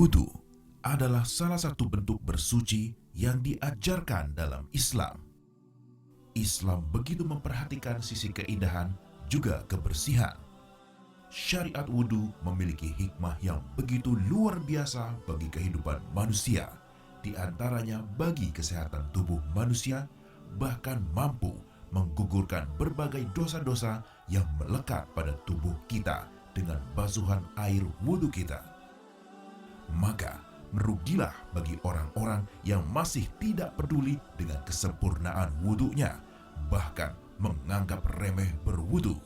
Wudu adalah salah satu bentuk bersuci yang diajarkan dalam Islam. Islam begitu memperhatikan sisi keindahan juga kebersihan. Syariat wudu memiliki hikmah yang begitu luar biasa bagi kehidupan manusia, di antaranya bagi kesehatan tubuh manusia, bahkan mampu menggugurkan berbagai dosa-dosa yang melekat pada tubuh kita dengan basuhan air wudu kita. Maka merugilah bagi orang-orang yang masih tidak peduli dengan kesempurnaan wudunya, bahkan menganggap remeh berwudu.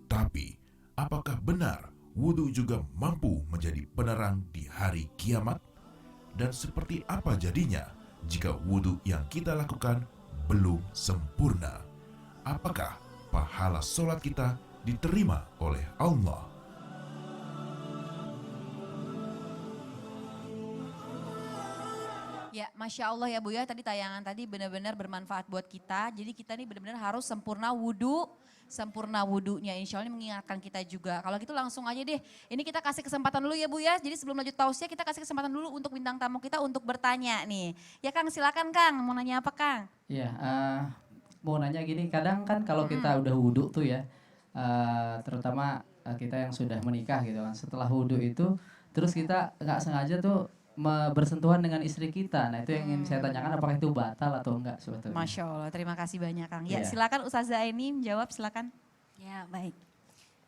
Tapi, apakah benar wudu juga mampu menjadi penerang di hari kiamat? Dan seperti apa jadinya jika wudu yang kita lakukan belum sempurna? Apakah pahala sholat kita diterima oleh Allah? Ya, Masya Allah ya Bu ya, tadi tayangan tadi benar-benar bermanfaat buat kita. Jadi kita nih benar-benar harus sempurna wudunya. Insya Allah ini mengingatkan kita juga. Kalau gitu langsung aja deh, ini kita kasih kesempatan dulu ya Bu ya. Jadi sebelum lanjut tausiah kita kasih kesempatan dulu untuk bintang tamu kita untuk bertanya nih. Ya Kang, silakan Kang, mau nanya apa Kang? Iya, mau nanya gini, kadang kan kalau kita udah wudhu tuh ya, terutama kita yang sudah menikah gitu kan, setelah wudhu itu, terus kita nggak sengaja tuh bersentuhan dengan istri kita. Nah itu yang ingin saya tanyakan, apakah itu batal atau enggak sebetulnya? Masya Allah, terima kasih banyak Kang. Ya Iya. silakan Ustazah Aini menjawab, silakan. Ya, baik.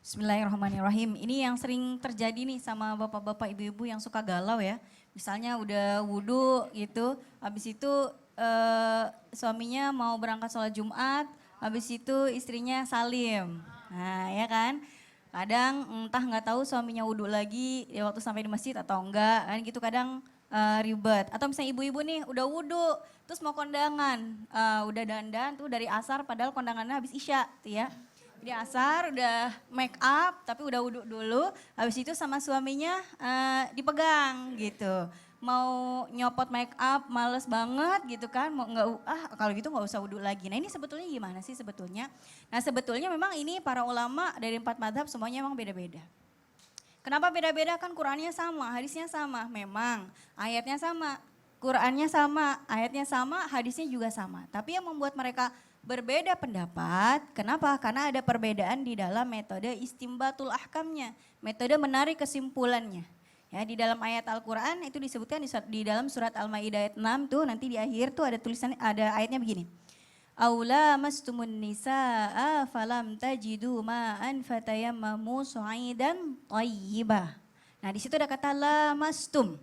Bismillahirrahmanirrahim. Ini yang sering terjadi nih sama bapak-bapak, ibu-ibu yang suka galau ya. Misalnya udah wudhu gitu, habis itu suaminya mau berangkat sholat Jumat, habis itu istrinya salim. Nah ya kan, kadang entah nggak tahu suaminya wudhu lagi ya waktu sampai di masjid atau enggak, kan gitu kadang ribet. Atau misalnya ibu-ibu nih udah wudhu, terus mau kondangan, udah dandan tuh dari asar padahal kondangannya habis isya tuh ya. Jadi asar udah make up tapi udah wudhu dulu, habis itu sama suaminya dipegang gitu. Mau nyopot make up males banget gitu kan, mau nggak kalau gitu nggak usah wudhu lagi. Nah ini sebetulnya gimana sih sebetulnya? Nah sebetulnya memang ini para ulama dari 4 madhab semuanya memang beda-beda. Kenapa beda-beda? Kan Qurannya sama, hadisnya sama. Memang ayatnya sama, Qurannya sama, ayatnya sama, hadisnya juga sama. Tapi yang membuat mereka berbeda pendapat, kenapa? Karena ada perbedaan di dalam metode istimbatul ahkamnya, metode menarik kesimpulannya. Ya, di dalam ayat Al-Quran itu disebutkan di dalam surat Al-Maidah ayat 6 tuh nanti di akhir tuh ada tulisan, ada ayatnya begini. Aula mastumun nisaa falam tajidu ma'an fatayammamu su'idan thayyibah. Nah di situ ada kata lamastum,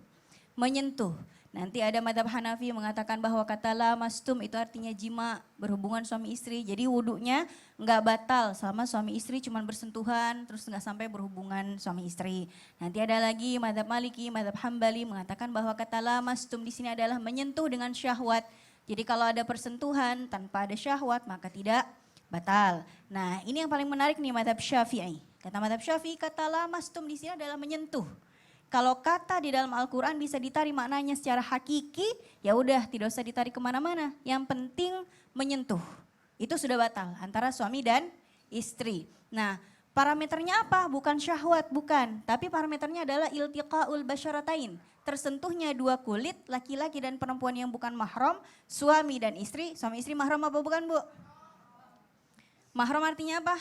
menyentuh. Nanti ada madhab Hanafi mengatakan bahwa kata lamastum itu artinya jima, berhubungan suami istri. Jadi wudhunya nggak batal sama suami istri cuman bersentuhan terus nggak sampai berhubungan suami istri. Nanti ada lagi madhab Maliki, madhab Hambali mengatakan bahwa kata lamastum di sini adalah menyentuh dengan syahwat. Jadi kalau ada persentuhan tanpa ada syahwat maka tidak batal. Nah ini yang paling menarik nih madhab Syafi'i. Kata madhab Syafi'i kata lamastum di sini adalah menyentuh. Kalau kata di dalam Al-Quran bisa ditarik maknanya secara hakiki, ya udah tidak usah ditarik kemana-mana. Yang penting menyentuh, itu sudah batal antara suami dan istri. Nah parameternya apa? Bukan syahwat, bukan. Tapi parameternya adalah iltiqaul basyaratain. Tersentuhnya dua kulit, laki-laki dan perempuan yang bukan mahram, suami dan istri. Suami istri mahram apa bukan Bu? Mahram artinya apa?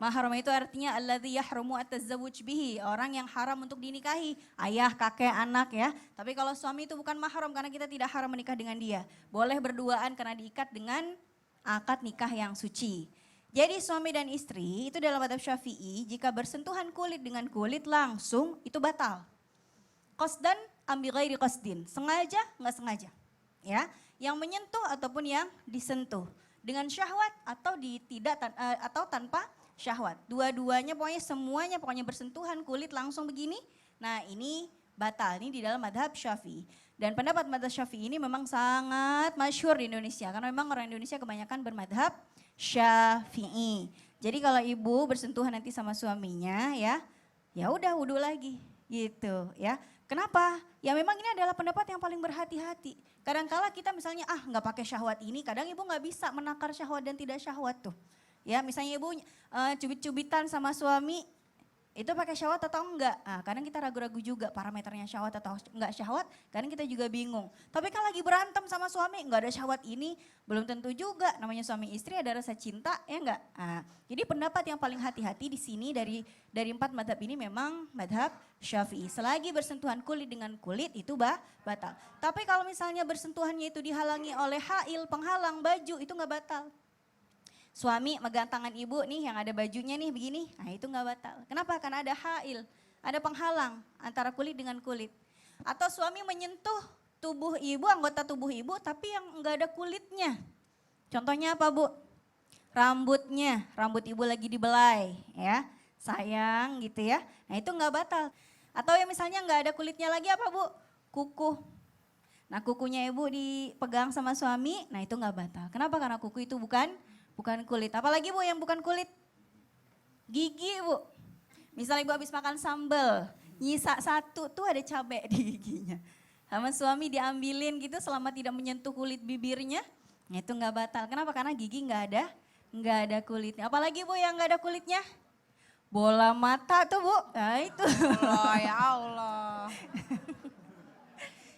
Mahram itu artinya alladzi yahrumu at-tazawwuj bihi, orang yang haram untuk dinikahi, ayah, kakek, anak ya. Tapi kalau suami itu bukan mahram karena kita tidak haram menikah dengan dia. Boleh berduaan karena diikat dengan akad nikah yang suci. Jadi suami dan istri itu dalam madhab Syafi'i jika bersentuhan kulit dengan kulit langsung itu batal. Qasdan ambi ghairi qasdin, sengaja nggak sengaja. Ya, yang menyentuh ataupun yang disentuh dengan syahwat atau atau tanpa syahwat. Dua-duanya pokoknya semuanya pokoknya bersentuhan kulit langsung begini. Nah ini batal, ini di dalam madhab Syafi'i. Dan pendapat madhab Syafi'i ini memang sangat masyhur di Indonesia. Karena memang orang Indonesia kebanyakan bermadhab Syafi'i. Jadi kalau ibu bersentuhan nanti sama suaminya ya udah wudhu lagi gitu ya. Kenapa? Ya memang ini adalah pendapat yang paling berhati-hati. Kadang-kala kita misalnya nggak pakai syahwat ini, kadang ibu nggak bisa menakar syahwat dan tidak syahwat tuh. Ya misalnya ibu cubit-cubitan sama suami, itu pakai syahwat atau enggak? Nah, kadang kita ragu-ragu juga parameternya syahwat atau enggak syahwat, kadang kita juga bingung. Tapi kan lagi berantem sama suami, enggak ada syahwat ini, belum tentu juga. Namanya suami istri ada rasa cinta, ya enggak? Nah, jadi pendapat yang paling hati-hati di sini dari 4 madhab ini memang madhab Syafi'i. Selagi bersentuhan kulit dengan kulit itu batal. Tapi kalau misalnya bersentuhannya itu dihalangi oleh hail, penghalang, baju, itu enggak batal. Suami megang tangan ibu nih yang ada bajunya nih begini, nah itu nggak batal. Kenapa? Karena ada hail, ada penghalang antara kulit dengan kulit. Atau suami menyentuh tubuh ibu, anggota tubuh ibu tapi yang nggak ada kulitnya. Contohnya apa Bu? Rambutnya, rambut ibu lagi dibelai ya, sayang gitu ya. Nah itu nggak batal. Atau yang misalnya nggak ada kulitnya lagi apa Bu? Kuku. Nah kukunya ibu dipegang sama suami, nah itu nggak batal. Kenapa? Karena kuku itu bukan kulit. Apalagi Bu yang bukan kulit? Gigi Bu. Misalnya Ibu habis makan sambal, nyisa satu tuh ada cabai di giginya. Sama suami diambilin gitu selama tidak menyentuh kulit bibirnya, itu nggak batal. Kenapa? Karena gigi nggak ada kulitnya. Apalagi Bu yang nggak ada kulitnya? Bola mata tuh Bu, nah itu. Allah ya Allah.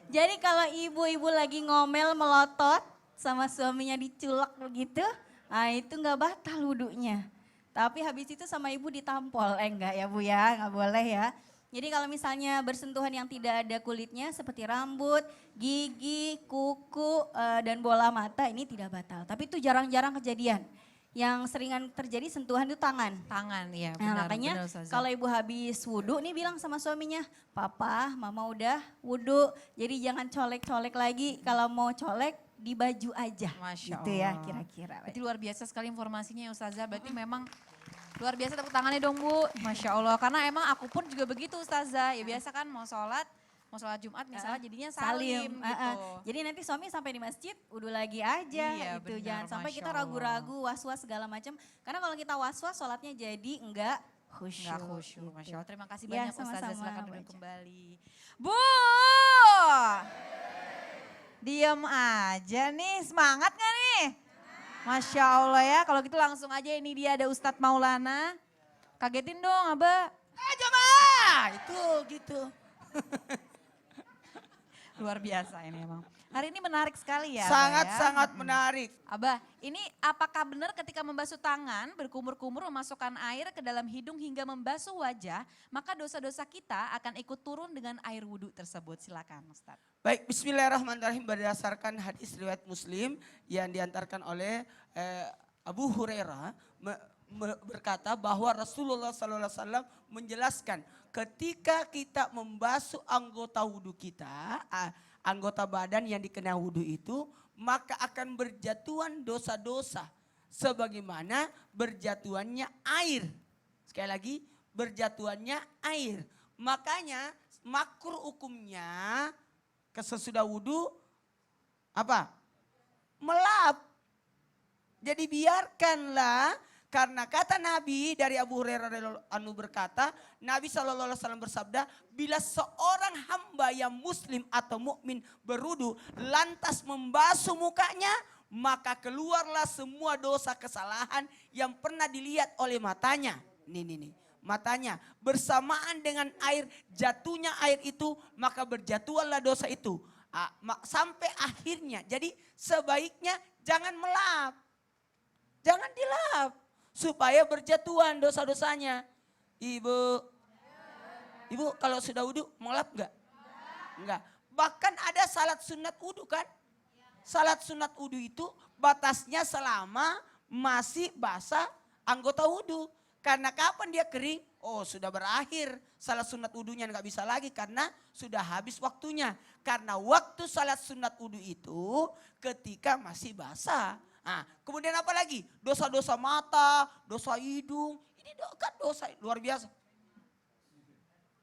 Jadi kalau ibu-ibu lagi ngomel melotot sama suaminya diculak begitu, nah itu nggak batal wudhunya. Tapi habis itu sama ibu ditampol, enggak ya Bu ya, nggak boleh ya. Jadi kalau misalnya bersentuhan yang tidak ada kulitnya seperti rambut, gigi, kuku, dan bola mata ini tidak batal. Tapi itu jarang-jarang kejadian. Yang seringan terjadi sentuhan itu tangan. Tangan ya Nah benar. makanya benar, Ustazah. kalau ibu habis wudhu nih bilang sama suaminya, Papa, Mama udah wudhu, jadi jangan colek-colek lagi. Kalau mau colek di baju aja. Masya gitu ya Allah. kira-kira. Berarti luar biasa sekali informasinya ya Ustazah. Berarti memang luar biasa, tepuk tangannya dong Bu. Masya Allah. Karena emang aku pun juga begitu Ustazah. Ya biasa kan mau sholat Jumat misalnya jadinya salim gitu. Jadi nanti suami sampai di masjid wudhu lagi aja Iya, gitu. benar, Jangan sampai Masya kita Allah. ragu-ragu, was-was segala macam. Karena kalau kita was-was sholatnya jadi enggak khusyuk. Enggak khusyuk, gitu. Masya Allah. Terima kasih Ya, banyak Ustazah, sama-sama, silakan Bu duduk Eca. kembali. Bu! Diam aja nih, semangat gak nih? Masya Allah ya, kalau gitu langsung aja ini dia ada Ustadz Maulana. Kagetin dong Abah. Jamaah itu gitu. Luar biasa ini emang. Hari ini menarik sekali ya Abah ya. Sangat-sangat menarik. Abah, ini apakah benar ketika membasuh tangan, berkumur-kumur memasukkan air ke dalam hidung hingga membasuh wajah, maka dosa-dosa kita akan ikut turun dengan air wudhu tersebut? Silakan Ustaz. Baik, bismillahirrahmanirrahim berdasarkan hadis riwayat Muslim yang diantarkan oleh Abu Hurairah berkata bahwa Rasulullah SAW menjelaskan ketika kita membasuh anggota wudhu kita, anggota badan yang dikena wudhu itu, maka akan berjatuhan dosa-dosa sebagaimana berjatuhannya air. Sekali lagi, berjatuhannya air. Makanya makruh hukumnya sesudah wudhu apa? Melap. Jadi biarkanlah, karena kata Nabi dari Abu Hurairah radhiyallahu anhu berkata, Nabi SAW bersabda, bila seorang hamba yang muslim atau mukmin berwudu lantas membasuh mukanya, maka keluarlah semua dosa kesalahan yang pernah dilihat oleh matanya. Nih, matanya bersamaan dengan air, jatuhnya air itu, maka berjatuhanlah dosa itu. Sampai akhirnya, jadi sebaiknya jangan melap. Jangan dilap. Supaya berjatuhan dosa-dosanya. Ibu kalau sudah wudhu melap enggak? Enggak. Bahkan ada salat sunat wudhu kan? Salat sunat wudhu itu batasnya selama masih basah anggota wudhu. Karena kapan dia kering? Oh sudah berakhir salat sunat wudhunya, enggak bisa lagi karena sudah habis waktunya. Karena waktu salat sunat wudhu itu ketika masih basah. Nah, kemudian apa lagi? Dosa-dosa mata, dosa hidung. Ini kan dosa luar biasa.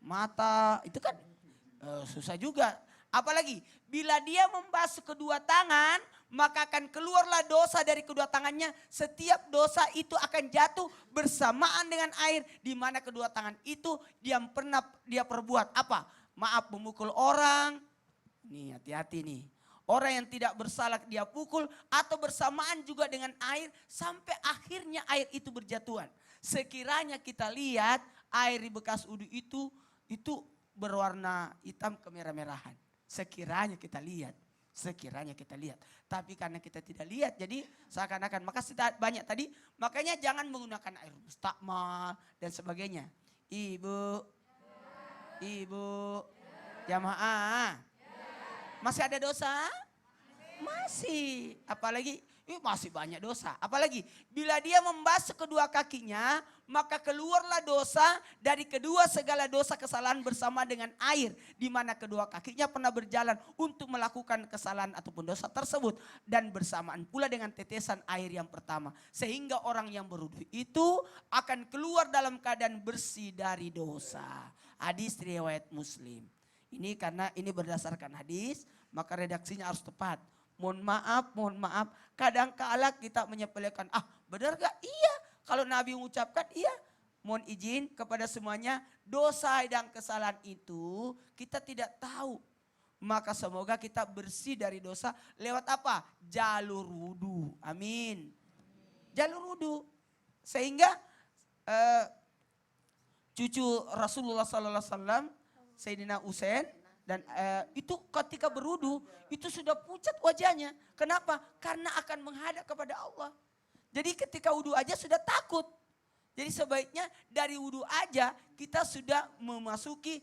Mata itu kan susah juga. Apalagi bila dia membasuh kedua tangan, maka akan keluarlah dosa dari kedua tangannya. Setiap dosa itu akan jatuh bersamaan dengan air. Di mana kedua tangan itu yang pernah dia perbuat. Apa? Maaf, memukul orang. Nih hati-hati nih. Orang yang tidak bersalah dia pukul atau bersamaan juga dengan air sampai akhirnya air itu berjatuhan. Sekiranya kita lihat air di bekas wudhu itu berwarna hitam kemerah-merahan. Sekiranya kita lihat. Tapi karena kita tidak lihat, jadi seakan-akan. Maka banyak tadi, makanya jangan menggunakan air mustakmal dan sebagainya. Ibu, jamaah. Masih ada dosa? Masih. Apalagi masih banyak dosa. Apalagi bila dia membasuh kedua kakinya, maka keluarlah dosa dari kedua segala dosa kesalahan bersama dengan air. Di mana kedua kakinya pernah berjalan untuk melakukan kesalahan ataupun dosa tersebut. Dan bersamaan pula dengan tetesan air yang pertama. Sehingga orang yang berwudu itu akan keluar dalam keadaan bersih dari dosa. Hadis riwayat Muslim. Ini karena ini berdasarkan hadis, maka redaksinya harus tepat. Mohon maaf, kadang kala kita menyepelekan, benar gak? Iya, kalau Nabi mengucapkan iya. Mohon izin kepada semuanya, dosa dan kesalahan itu kita tidak tahu. Maka semoga kita bersih dari dosa lewat apa? Jalur wudu, amin. Jalur wudu, sehingga cucu Rasulullah SAW, Sayyidina Usain, dan itu ketika berwudu itu sudah pucat wajahnya. Kenapa? Karena akan menghadap kepada Allah. Jadi ketika wudu aja sudah takut. Jadi sebaiknya dari wudu aja kita sudah memasuki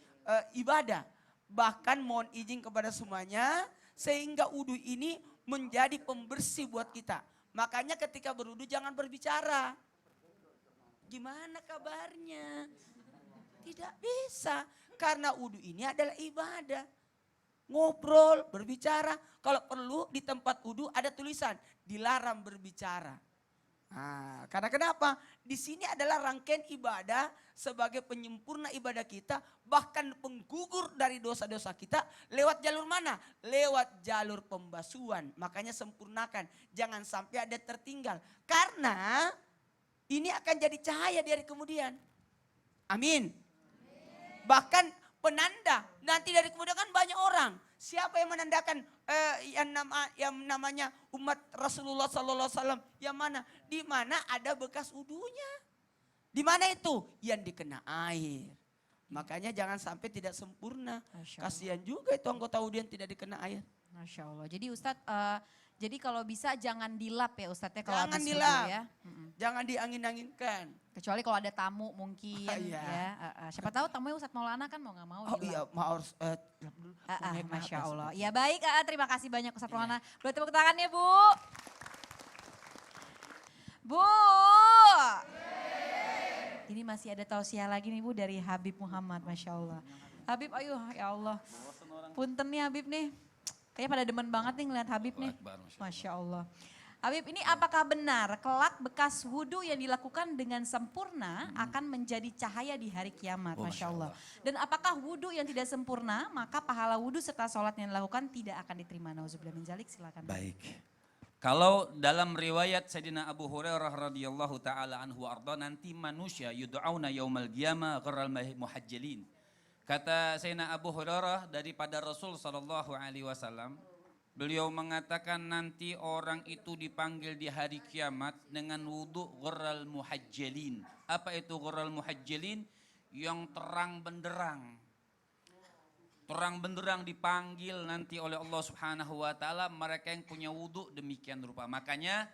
ibadah. Bahkan mohon izin kepada semuanya, sehingga wudu ini menjadi pembersih buat kita. Makanya ketika berwudu jangan berbicara. Gimana kabarnya? Tidak bisa. Karena wudu ini adalah ibadah. Ngobrol, berbicara. Kalau perlu di tempat wudu ada tulisan, dilarang berbicara. Nah, karena kenapa? Di sini adalah rangkaian ibadah sebagai penyempurna ibadah kita. Bahkan penggugur dari dosa-dosa kita lewat jalur mana? Lewat jalur pembasuhan. Makanya sempurnakan. Jangan sampai ada tertinggal. Karena ini akan jadi cahaya dari kemudian. Amin. Bahkan penanda, nanti dari kemudian kan banyak orang. Siapa yang menandakan yang namanya umat Rasulullah SAW? Yang mana? Di mana ada bekas wudunya. Di mana itu? Yang dikena air. Makanya jangan sampai tidak sempurna. Kasihan juga itu anggota wudu yang tidak dikena air. Masya Allah. Jadi Ustadz, jadi kalau bisa jangan dilap ya Ustadz ya kalau Jangan habis dilap. wudu ya. Jangan diangin-anginkan. Kecuali kalau ada tamu mungkin Iya. ya. Siapa tahu tamunya Ustadz Maulana kan mau gak mau Oh dilap. iya, harus Masya Allah. Ya baik, terima kasih banyak Ustadz Maulana. Boleh tepuk tangan ya Bu. Bu. Ini masih ada tausiah lagi nih Bu dari Habib Muhammad, Masya Allah. Habib, ayo ya Allah. Punten nih Habib nih. Kayaknya pada demen banget nih ngeliat Habib nih. Masya Allah. Habib, ini apakah benar kelak bekas wudhu yang dilakukan dengan sempurna akan menjadi cahaya di hari kiamat? Masya Allah. Dan apakah wudhu yang tidak sempurna maka pahala wudhu serta sholat yang dilakukan tidak akan diterima? Nauzubillah min dzalik, silakan. Baik. Kalau dalam riwayat Sayyidina Abu Hurairah radhiyallahu taala anhu arda, nanti manusia yud'auna yaumal qiyamah gharral muhajjalin. Kata Sayyidina Abu Hurairah daripada Rasul sallallahu alaihi wasallam, beliau mengatakan nanti orang itu dipanggil di hari kiamat dengan wudu gharral muhajjalin. Apa itu gharral muhajjalin? Yang terang benderang. Terang benderang dipanggil nanti oleh Allah Subhanahu wa taala mereka yang punya wudu demikian rupa. Makanya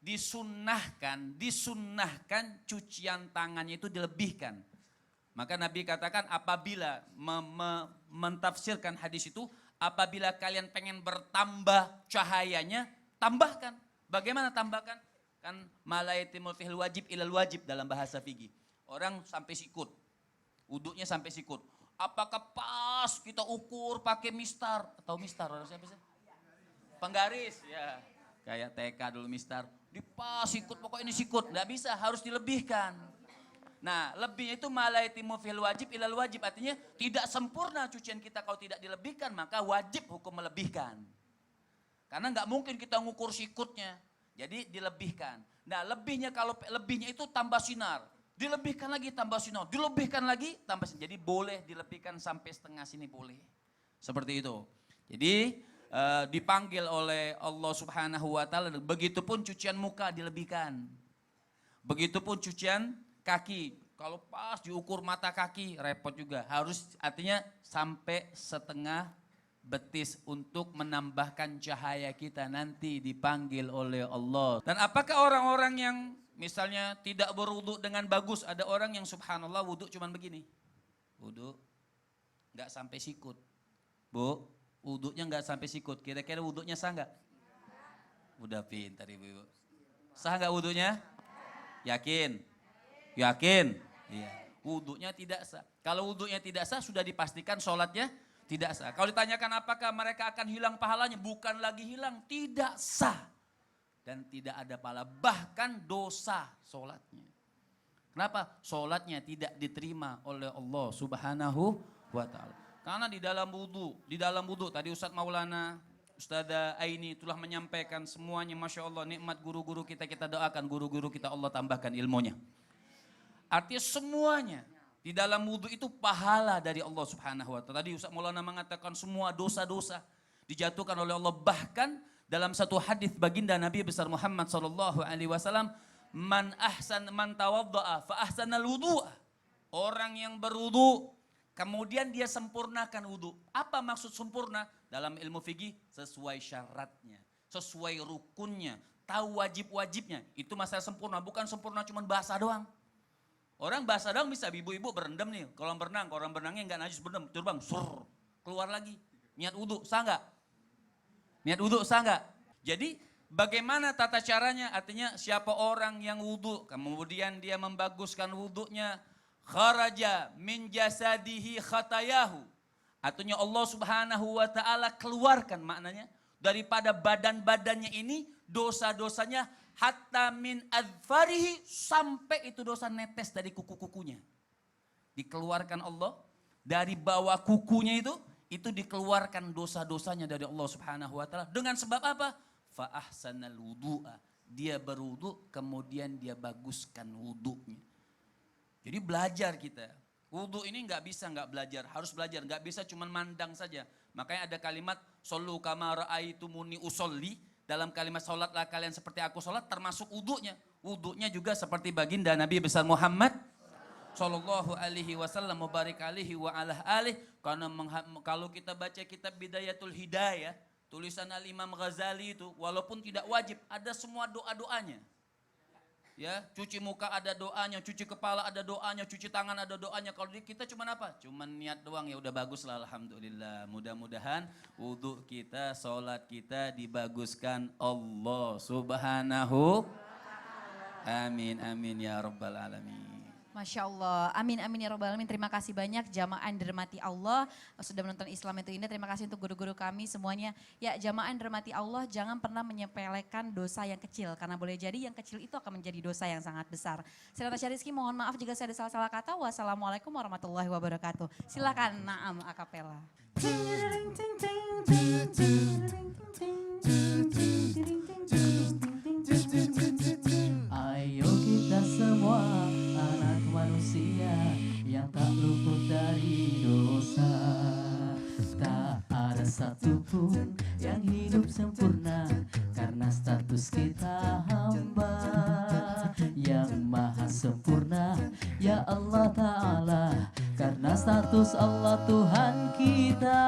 disunnahkan cucian tangannya itu dilebihkan. Maka Nabi katakan apabila mentafsirkan hadis itu, apabila kalian pengen bertambah cahayanya, tambahkan. Bagaimana tambahkan? Kan malayatimul fihil wajib ilal wajib dalam bahasa fikih. Orang sampai sikut, wudunya sampai sikut. Apakah pas kita ukur pakai mistar? Tahu mistar orang siapa sih? Penggaris ya. Kayak TK dulu mistar. Dipas sikut, pokoknya ini sikut. Nggak bisa, harus dilebihkan. Nah, lebihnya itu malaitimu fil wajib ilal wajib. Artinya tidak sempurna cucian kita kalau tidak dilebihkan, maka wajib hukum melebihkan. Karena nggak mungkin kita ngukur sikutnya. Jadi dilebihkan. Nah, lebihnya kalau lebihnya itu tambah sinar. Dilebihkan lagi tambah sinar, dilebihkan lagi tambah sinar. Jadi boleh dilebihkan sampai setengah sini boleh. Seperti itu. Jadi dipanggil oleh Allah Subhanahu wa taala, begitupun cucian muka dilebihkan. Begitupun cucian kaki Kalau pas diukur mata kaki repot juga. Harus artinya sampai setengah betis untuk menambahkan cahaya kita nanti dipanggil oleh Allah. Dan apakah orang-orang yang misalnya tidak berwudu dengan bagus, ada orang yang subhanallah wudu cuman begini. Wudu nggak sampai sikut. Bu, wudunya nggak sampai sikut. Kira-kira wudunya sah nggak? Udah pintar ibu-ibu. Sah nggak wudunya? Yakin? Yakin? Iya. Wudunya tidak sah. Kalau wudunya tidak sah sudah dipastikan sholatnya tidak sah. Kalau ditanyakan apakah mereka akan hilang pahalanya? Bukan lagi hilang, tidak sah. Dan tidak ada pahala, bahkan dosa sholatnya. Kenapa? Sholatnya tidak diterima oleh Allah Subhanahu wa ta'ala. Karena di dalam wudu tadi Ustadz Maulana, Ustadzah Aini telah menyampaikan semuanya, Masya Allah, nikmat guru-guru kita doakan, guru-guru kita Allah tambahkan ilmunya. Artinya semuanya di dalam wudu itu pahala dari Allah Subhanahu wa ta'ala. Tadi Ustadz Maulana mengatakan semua dosa-dosa dijatuhkan oleh Allah. Bahkan dalam satu hadis baginda Nabi besar Muhammad sallallahu alaihi wasallam, man tawaddaa fa ahsanal wudu'a. Orang yang berwudu kemudian dia sempurnakan wudu. Apa maksud sempurna? Dalam ilmu fikih sesuai syaratnya, sesuai rukunnya, tahu wajib-wajibnya. Itu masalah sempurna, bukan sempurna cuma bahasa doang. Orang bahasa doang bisa, ibu-ibu berendam nih, kolam renang, orang berenangnya enggak najis berendam, terbang, sur, keluar lagi. Niat wudu, sah enggak? Niat wudu sah enggak? Jadi bagaimana tata caranya? Artinya siapa orang yang wudu, kemudian dia membaguskan wudunya, kharaja min jasadihi khatayahu. Artinya Allah Subhanahu wa ta'ala keluarkan maknanya daripada badan-badannya ini dosa-dosanya hatta min adfarihi, sampai itu dosa netes dari kuku-kukunya. Dikeluarkan Allah dari bawah kukunya itu dikeluarkan dosa-dosanya dari Allah Subhanahu wa ta'ala. Dengan sebab apa? Fa ahsanal wudu'a. Dia berwudu kemudian dia baguskan wudunya. Jadi belajar kita. Wudu ini nggak bisa nggak belajar, harus belajar. Nggak bisa cuman mandang saja. Makanya ada kalimat shollu kama ra'aitumuni usolli. Dalam kalimat sholatlah kalian seperti aku sholat, termasuk wudunya. Wudunya juga seperti baginda Nabi besar Muhammad sallallahu alaihi wasallam mubarik alaihi wa ala alih. Karena kalau kita baca kitab Bidayatul Hidayah, tulisan Al-Imam Ghazali itu, walaupun tidak wajib, ada semua doa-doanya. Ya, cuci muka ada doanya, cuci kepala ada doanya, cuci tangan ada doanya. Kalau kita cuma apa? Cuma niat doang, ya udah bagus lah, alhamdulillah. Mudah-mudahan wudu kita, sholat kita dibaguskan Allah Subhanahu. Amin, amin ya rabbal alamin. Masya Allah, amin amin ya robbal alamin. Terima kasih banyak jamaah yang dirahmati Allah sudah menonton Islam itu indah. Terima kasih untuk guru-guru kami semuanya. Ya jamaah yang dirahmati Allah, jangan pernah menyepelekan dosa yang kecil, karena boleh jadi yang kecil itu akan menjadi dosa yang sangat besar. Saya Natasha Rizky, mohon maaf jika saya ada salah-salah kata. Wassalamualaikum warahmatullahi wabarakatuh. Silakan naam akapela. Ayo kita semua anak manusia yang tak luput dari dosa. Tak ada satupun yang hidup sempurna, karena status kita hamba. Yang maha sempurna ya Allah Ta'ala, karena status Allah Tuhan kita.